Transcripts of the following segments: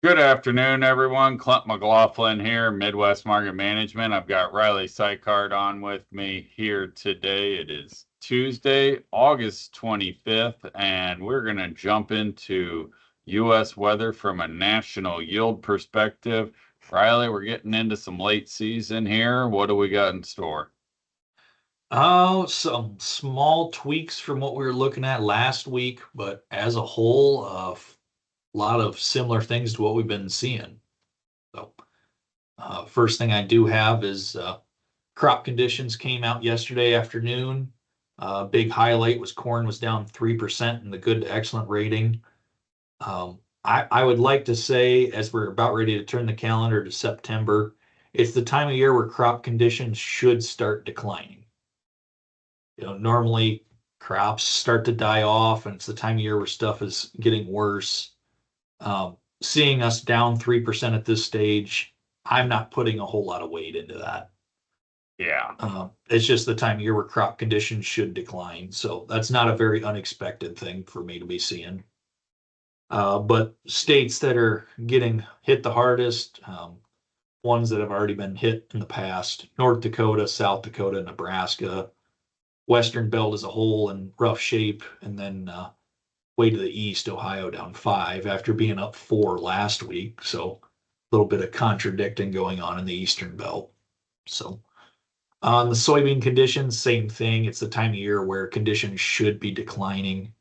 Good afternoon, everyone. Clint McLaughlin here, Midwest Market Management. I've got Riley Sykard on with me here today. It is Tuesday, August 25th, and we're going to jump into U.S. weather from a national yield perspective. Riley, we're getting into some late season here. What do we got in store? Oh, some small tweaks from what we were looking at last week, but as a whole, a lot of similar things to what we've been seeing. So, first thing I do have is crop conditions came out yesterday afternoon. Big highlight was corn was down 3% in the good to excellent rating. I would like to say, as we're about ready to turn the calendar to September, it's the time of year where crop conditions should start declining. Normally crops start to die off, and it's the time of year where stuff is getting worse. Seeing us down 3% at this stage, I'm not putting a whole lot of weight into that. Yeah. It's just the time of year where crop conditions should decline. So that's not a very unexpected thing for me to be seeing. But states that are getting hit the hardest, ones that have already been hit in the past, North Dakota, South Dakota, Nebraska, Western belt as a whole in rough shape, and then way to the east, Ohio down 5 after being up 4 last week. So a little bit of contradicting going on in the eastern belt. So on the soybean conditions, same thing. It's the time of year where conditions should be declining.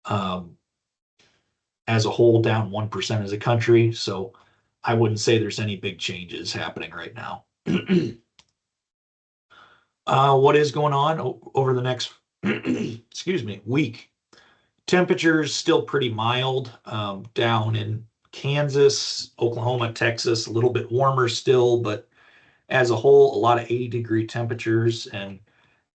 As a whole, down 1% as a country. So I wouldn't say there's any big changes happening right now. What is going on over the next, excuse me, week? Temperatures still pretty mild down in Kansas, Oklahoma, Texas, a little bit warmer still, but as a whole, a lot of 80-degree temperatures. And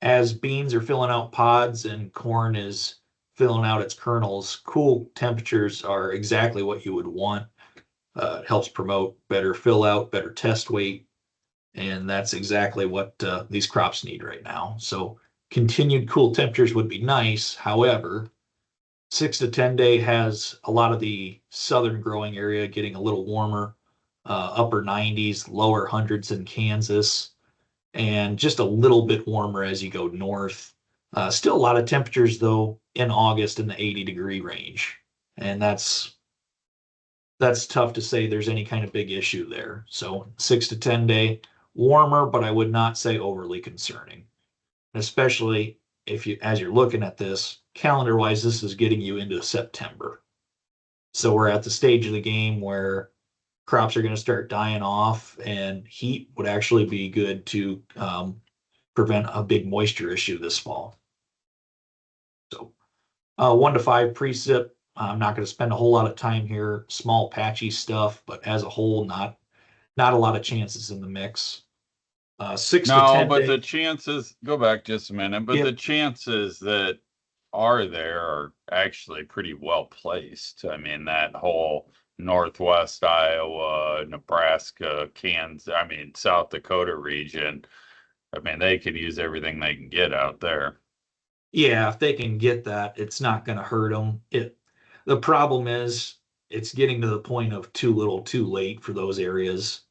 as beans are filling out pods and corn is filling out its kernels, cool temperatures are exactly what you would want. It helps promote better fill out, better test weight, and that's exactly what these crops need right now. So continued cool temperatures would be nice. However, 6 to 10 day has a lot of the southern growing area getting a little warmer, upper 90s, lower hundreds in Kansas, and just a little bit warmer as you go north. Still a lot of temperatures though in August in the 80-degree range, and that's tough to say there's any kind of big issue there. So 6 to 10 day warmer, but I would not say overly concerning, especially if you, as you're looking at this calendar wise, this is getting you into September. So we're at the stage of the game where crops are going to start dying off, and heat would actually be good to prevent a big moisture issue this fall. So 1 to 5 precip. I'm not going to spend a whole lot of time here. Small patchy stuff, but as a whole, not a lot of chances in the mix. Six to No, ten but the day. chances, go back just a minute, but the Yep. chances that are there are actually pretty well placed. I mean, that whole Northwest Iowa, Nebraska, Kansas, I mean, South Dakota region, I mean, they could use everything they can get out there. Yeah, if they can get that, it's not going to hurt them. The problem is it's getting to the point of too little, too late for those areas.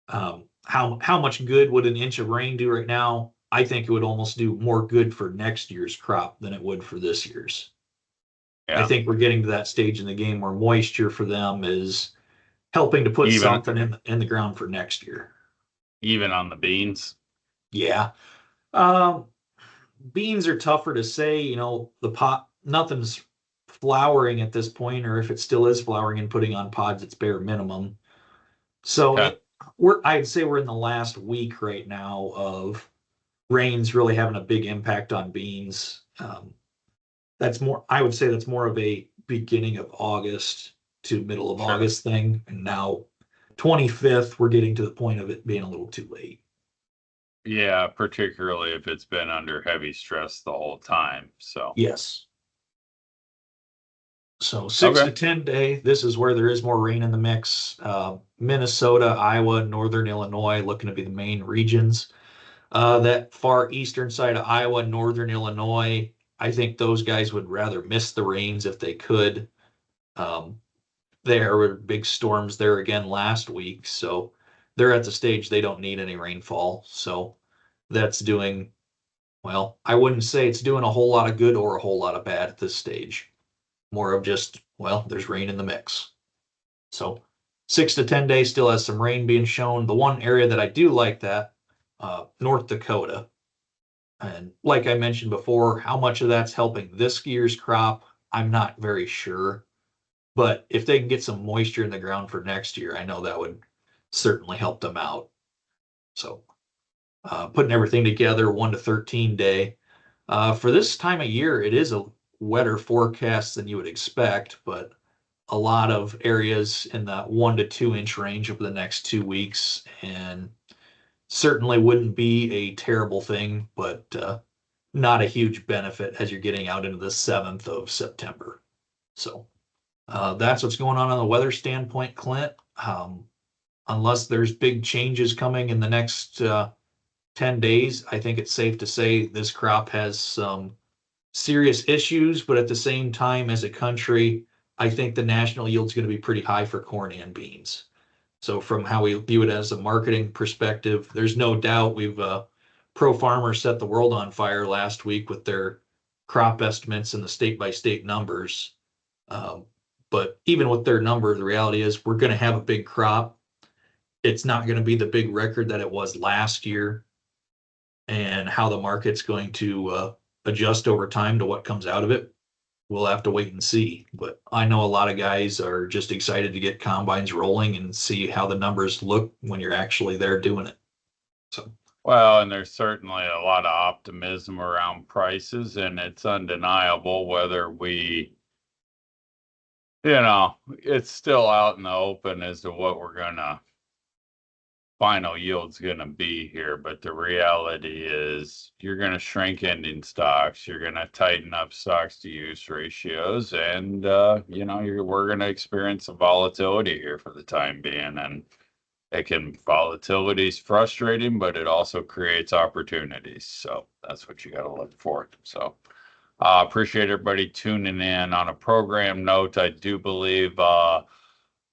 How much good would an inch of rain do right now? I think it would almost do more good for next year's crop than it would for this year's. I Yeah. think we're getting to that stage in the game where moisture for them is helping to put Even something in the ground for next year. even on the beans. Yeah. Um, Beans are tougher to say. The pot, nothing's flowering at this point, or if it still is flowering and putting on pods, it's bare minimum. So Okay. I'd say we're in the last week right now of rains really having a big impact on beans. I would say that's more of a beginning of August to middle of Sure. August thing. And now 25th, we're getting to the point of it being a little too late. Yeah, particularly if it's been under heavy stress the whole time. So, Yes. So six okay. to 10 day, this is where there is more rain in the mix. Minnesota, Iowa, Northern Illinois looking to be the main regions. That far eastern side of Iowa, Northern Illinois, I think those guys would rather miss the rains if they could. Um, there were big storms there again last week, so they're at the stage they don't need any rainfall. So that's doing, well, I wouldn't say it's doing a whole lot of good or a whole lot of bad at this stage. More of just, well, there's rain in the mix. So 6 to 10 days still has some rain being shown. The one area that I do like that, North Dakota. And like I mentioned before, how much of that's helping this year's crop, I'm not very sure. But if they can get some moisture in the ground for next year, I know that would certainly help them out. So putting everything together, 1 to 13 day. For this time of year, it is a wetter forecast than you would expect, but a lot of areas in the 1 to 2 inch range over the next 2 weeks, and certainly wouldn't be a terrible thing, but not a huge benefit as you're getting out into the 7th of September. So that's what's going on the weather standpoint, Clint. Unless there's big changes coming in the next 10 days, I think it's safe to say this crop has some serious issues, but at the same time, as a country, I think the national yield is going to be pretty high for corn and beans. So from how we view it as a marketing perspective, there's no doubt we've Pro Farmer set the world on fire last week with their crop estimates and the state by state numbers. But even with their number, the reality is we're going to have a big crop. It's not going to be the big record that it was last year, and how the market's going to adjust over time to what comes out of it, we'll have to wait and see. But I know a lot of guys are just excited to get combines rolling and see how the numbers look when you're actually there doing it. So, Well, and there's certainly a lot of optimism around prices, and it's undeniable whether it's still out in the open as to what we're gonna final yield's going to be here, but the reality is you're going to shrink ending stocks, you're going to tighten up stocks to use ratios, and we're going to experience some volatility here for the time being. And volatility is frustrating, but it also creates opportunities. So that's what you got to look for. So appreciate everybody tuning in. On a program note, I do believe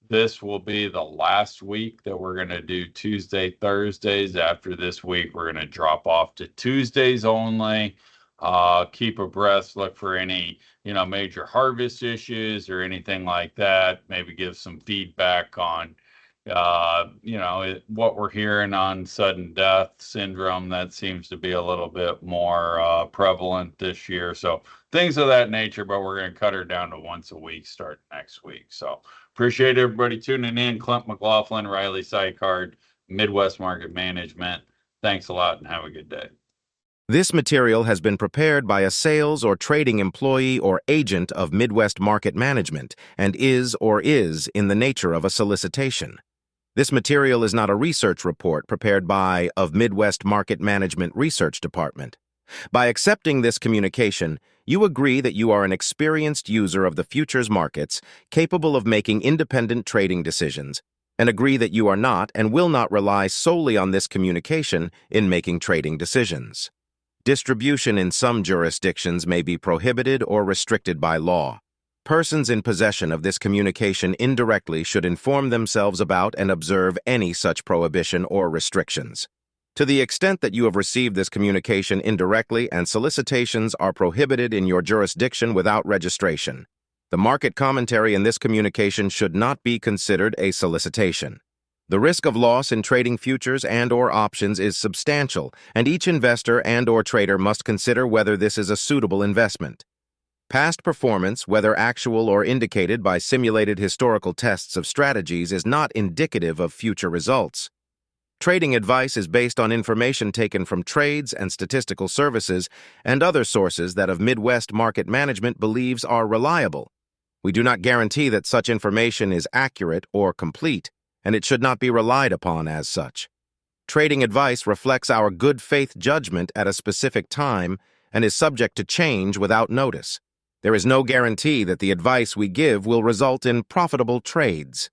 this will be the last week that we're going to do Tuesday, Thursdays. After this week, we're going to drop off to Tuesdays only. Keep abreast, look for any, major harvest issues or anything like that. Maybe give some feedback on, what we're hearing on sudden death syndrome. That seems to be a little bit more prevalent this year. So things of that nature, but we're going to cut her down to once a week starting next week. So appreciate everybody tuning in. Clint McLaughlin, Riley Sykard, Midwest Market Management. Thanks a lot and have a good day. This material has been prepared by a sales or trading employee or agent of Midwest Market Management and is in the nature of a solicitation. This material is not a research report prepared by of Midwest Market Management Research Department. By accepting this communication, you agree that you are an experienced user of the futures markets, capable of making independent trading decisions, and agree that you are not and will not rely solely on this communication in making trading decisions. Distribution in some jurisdictions may be prohibited or restricted by law. Persons in possession of this communication indirectly should inform themselves about and observe any such prohibition or restrictions. To the extent that you have received this communication indirectly and solicitations are prohibited in your jurisdiction without registration, the market commentary in this communication should not be considered a solicitation. The risk of loss in trading futures and/or options is substantial, and each investor and/or trader must consider whether this is a suitable investment. Past performance, whether actual or indicated by simulated historical tests of strategies, is not indicative of future results. Trading advice is based on information taken from trades and statistical services and other sources that of Midwest Market Management believes are reliable. We do not guarantee that such information is accurate or complete, and it should not be relied upon as such. Trading advice reflects our good faith judgment at a specific time and is subject to change without notice. There is no guarantee that the advice we give will result in profitable trades.